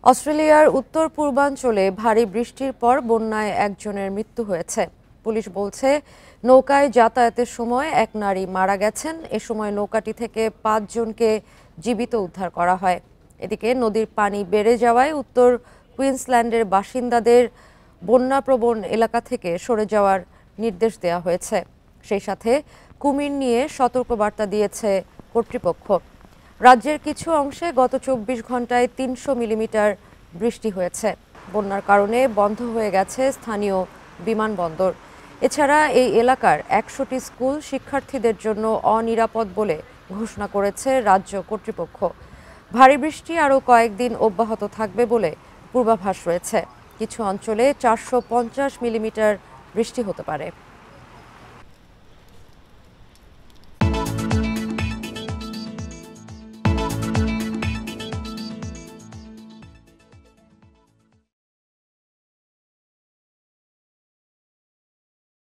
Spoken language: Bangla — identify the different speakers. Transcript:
Speaker 1: অস্ট্রেলিয়ার উত্তর পূর্বাঞ্চলে ভারী বৃষ্টির পর বন্যায় একজনের মৃত্যু হয়েছে। পুলিশ বলছে নৌকায় যাতায়াতের সময় এক নারী মারা গেছেন। এ সময় নৌকাটি থেকে 5 জনকে জীবিত উদ্ধার করা হয়। এদিকে নদীর পানি বেড়ে যাওয়ায় উত্তর কুইন্সল্যান্ডের বাসিন্দাদের বন্যাপ্রবণ এলাকা থেকে সরে যাওয়ার নির্দেশ দেওয়া হয়েছে। সেই সাথে কুমির নিয়ে সতর্কবার্তা দিয়েছে কর্তৃপক্ষ। রাজ্যের কিছু অংশে গত 24 ঘন্টায় 300 মিলিমিটার বৃষ্টি হয়েছে। বন্যার কারণে বন্ধ হয়ে গেছে স্থানীয় বিমানবন্দর। এছাড়া এই এলাকার 100টি স্কুল শিক্ষার্থীদের জন্য অনিরাপদ বলে ঘোষণা করেছে রাজ্য কর্তৃপক্ষ। ভারী বৃষ্টি আরও কয়েকদিন অব্যাহত থাকবে বলে পূর্বাভাস রয়েছে। কিছু অঞ্চলে 450 মিলিমিটার বৃষ্টি হতে পারে।